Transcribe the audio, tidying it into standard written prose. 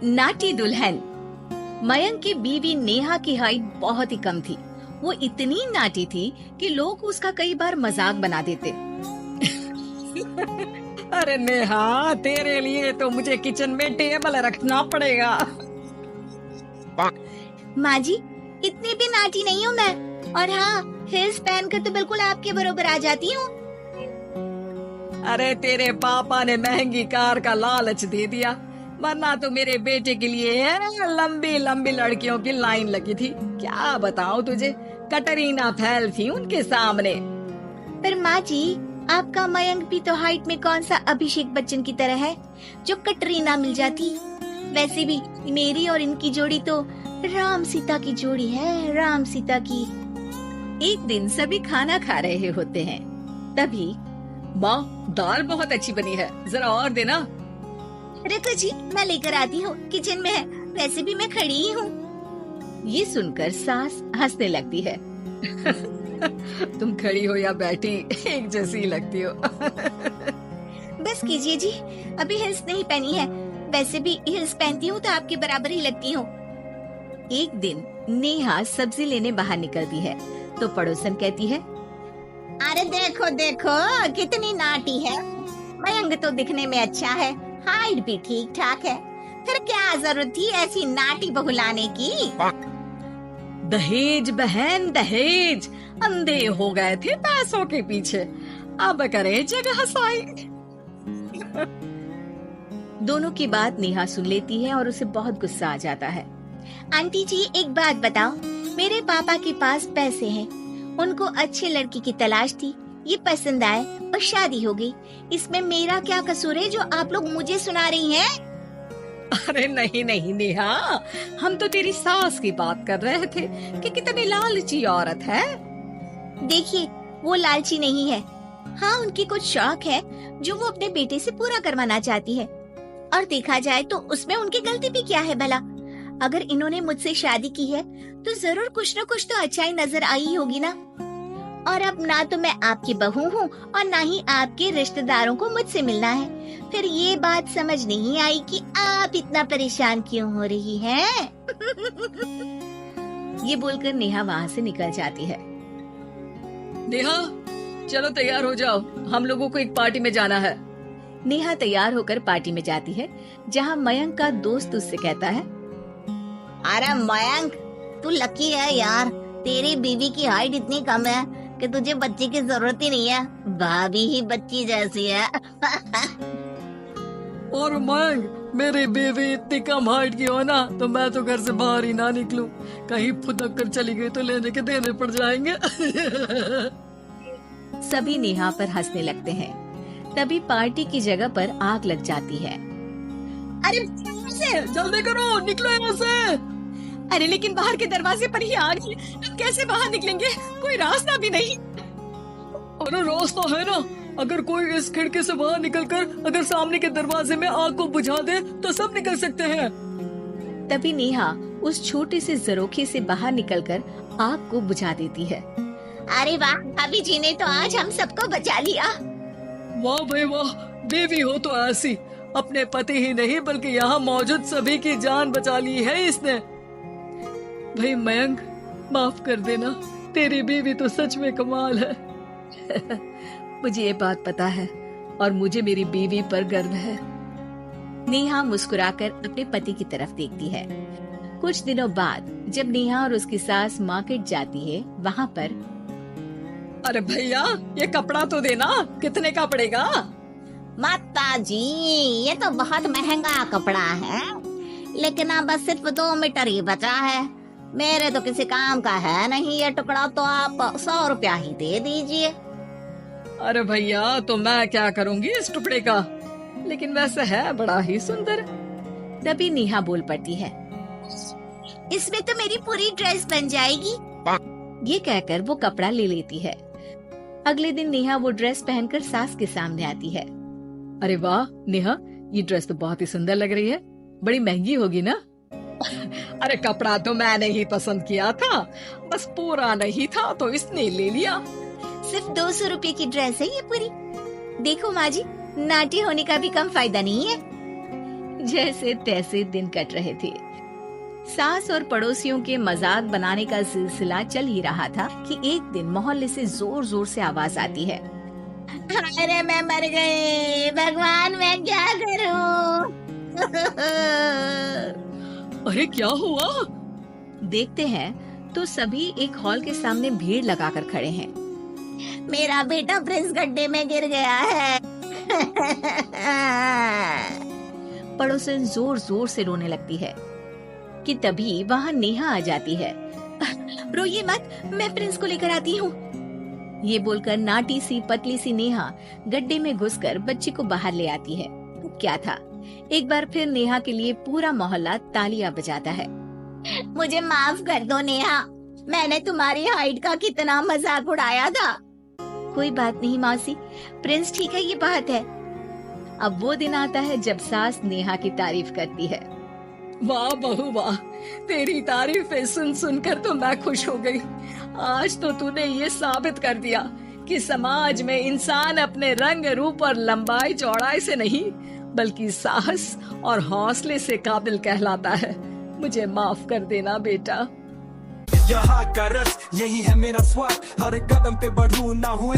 नाटी दुल्हन। मयंक की बीवी नेहा की हाइट बहुत ही कम थी। वो इतनी नाटी थी कि लोग उसका कई बार मजाक बना देते। अरे नेहा, तेरे लिए तो मुझे किचन में टेबल रखना पड़ेगा। माँ जी, इतनी भी नाटी नहीं हूँ मैं। और हाँ, हिल्स पहनकर तो बिल्कुल आपके बराबर आ जाती हूँ। अरे तेरे पापा ने महंगी कार का लालच दे दिया, वरना तो मेरे बेटे के लिए लंबी लंबी लड़कियों की लाइन लगी थी। क्या बताऊं तुझे, कटरीना फैल थी उनके सामने। पर माँ जी, आपका मयंक भी तो हाइट में कौन सा अभिषेक बच्चन की तरह है जो कटरीना मिल जाती। वैसे भी मेरी और इनकी जोड़ी तो राम सीता की जोड़ी है, राम सीता की। एक दिन सभी खाना खा रहे होते हैं, तभी माँ, दाल बहुत अच्छी बनी है, जरा और देना। रुको जी, मैं लेकर आती हूँ, किचन में है। वैसे भी मैं खड़ी ही हूँ। ये सुनकर सास हंसने लगती है। तुम खड़ी हो या बैठी, एक जैसी लगती हो। बस कीजिए जी, अभी हिल्स नहीं पहनी है। वैसे भी हिल्स पहनती हूँ तो आपके बराबर ही लगती हूँ। एक दिन नेहा सब्जी लेने बाहर निकलती है तो पड़ोसन कहती है, अरे देखो देखो, कितनी नाटी है। मयंक तो दिखने में अच्छा है, हाइट भी ठीक ठाक है, फिर क्या जरूरत थी ऐसी नाटी बहू लाने की। दहेज बहन, दहेज। अंधे हो गए थे पैसों के पीछे, अब करे जगह साई। दोनों की बात नेहा सुन लेती है और उसे बहुत गुस्सा आ जाता है। आंटी जी, एक बात बताओ, मेरे पापा के पास पैसे हैं, उनको अच्छी लड़की की तलाश थी, ये पसंद आए और शादी हो गई। इसमें मेरा क्या कसूर है जो आप लोग मुझे सुना रही हैं? अरे नहीं नहीं नेहा, हम तो तेरी सास की बात कर रहे थे कि कितनी लालची औरत है। देखिए, वो लालची नहीं है। हाँ, उनकी कुछ शौक है जो वो अपने बेटे से पूरा करवाना चाहती है। और देखा जाए तो उसमें उनकी गलती भी क्या है भला। अगर इन्होंने मुझसे शादी की है तो जरूर कुछ न कुछ तो अच्छाई नजर आई होगी ना। और अब ना तो मैं आपकी बहू हूँ और ना ही आपके रिश्तेदारों को मुझसे मिलना है। फिर ये बात समझ नहीं आई कि आप इतना परेशान क्यों हो रही हैं। ये बोलकर नेहा वहाँ से निकल जाती है। नेहा, चलो तैयार हो जाओ, हम लोगों को एक पार्टी में जाना है। नेहा तैयार होकर पार्टी में जाती है, जहाँ मयंक का दोस्त उससे कहता है, अरे मयंक, तू लकी है यार, तेरी बीवी की हाइट इतनी कम है कि तुझे बच्चे की जरूरत ही नहीं है, भाभी ही बच्ची जैसी है। और मयंक, मेरी बीवी इतनी कम हाइट की हो ना तो मैं तो घर से बाहर ही ना निकलूं, कहीं फुदक कर चली गई तो लेने के देने पड़ जाएंगे। सभी नेहा पर हंसने लगते हैं। तभी पार्टी की जगह पर आग लग जाती है। अरे जल्दी करो, निकलो यहाँ से। अरे लेकिन बाहर के दरवाजे पर ही आग है, हम कैसे बाहर निकलेंगे? कोई रास्ता भी नहीं। अरे रास्ता है ना, अगर कोई इस खिड़की से बाहर निकलकर अगर सामने के दरवाजे में आग को बुझा दे तो सब निकल सकते हैं। तभी नेहा उस छोटे से जरोखे से बाहर निकलकर आग को बुझा देती है। अरे वाह, अभी जी ने तो आज हम सबको बचा लिया। वाह भाई वाह, बीवी हो तो ऐसी, अपने पति ही नहीं बल्कि यहाँ मौजूद सभी की जान बचा ली है इसने। भाई मयंक, माफ कर देना, तेरी बीवी तो सच में कमाल है। मुझे ये बात पता है और मुझे मेरी बीवी पर गर्व है। नेहा मुस्कुराकर अपने पति की तरफ देखती है। कुछ दिनों बाद जब नेहा और उसकी सास मार्केट जाती है, वहाँ पर, अरे भैया, ये कपड़ा तो देना, कितने का पड़ेगा? माता जी, ये तो बहुत महंगा कपड़ा है, लेकिन अब बस सिर्फ 2 मीटर ही बचा है। मेरे तो किसी काम का है नहीं ये टुकड़ा, तो आप 100 रुपया ही दे दीजिए। अरे भैया, तो मैं क्या करूंगी इस टुकड़े का, लेकिन वैसे है बड़ा ही सुंदर। तभी नेहा बोल पड़ती है, इसमें तो मेरी पूरी ड्रेस बन जाएगी। ये कहकर वो कपड़ा ले लेती है। अगले दिन नेहा वो ड्रेस पहनकर सास के सामने आती है। अरे वाह नेहा, ये ड्रेस तो बहुत ही सुंदर लग रही है, बड़ी महंगी होगी ना? अरे कपड़ा तो मैंने ही पसंद किया था, बस पूरा नहीं था तो इसने ले लिया। सिर्फ 200 रुपए की ड्रेस है ये पूरी। देखो माँ जी, नाटी होने का भी कम फायदा नहीं है। जैसे तैसे दिन कट रहे थे। सास और पड़ोसियों के मजाक बनाने का सिलसिला चल ही रहा था कि एक दिन मोहल्ले से जोर जोर से आवाज आती है, अरे मैं मर गई, भगवान मैं क्या करूं? अरे क्या हुआ? देखते हैं तो सभी एक हॉल के सामने भीड़ लगाकर खड़े हैं। मेरा बेटा प्रिंस गड्ढे में गिर गया है। पड़ोसन जोर जोर से रोने लगती है कि तभी वहाँ नेहा आ जाती है। रोइए मत, मैं प्रिंस को लेकर आती हूँ। ये बोलकर नाटी सी पतली सी नेहा गड्ढे में घुसकर बच्ची को बाहर ले आती है। क्या था, एक बार फिर नेहा के लिए पूरा मोहल्ला तालियां बजाता है। मुझे माफ कर दो नेहा, मैंने तुम्हारी हाइट का कितना मजाक उड़ाया था। कोई बात नहीं मौसी, प्रिंस ठीक है, ये बात है। अब वो दिन आता है जब सास नेहा की तारीफ करती है। वाह बहू वाह, तेरी तारीफें सुन सुनकर तो मैं खुश हो गई। आज तो तूने ये साबित कर दिया कि समाज में इंसान अपने रंग रूप और लंबाई चौड़ाई से नहीं बल्कि साहस और हौसले से काबिल कहलाता है। मुझे माफ कर देना बेटा। यहाँ का रस यही है मेरा स्वाद, हर कदम पे बढ़ूं ना हूँ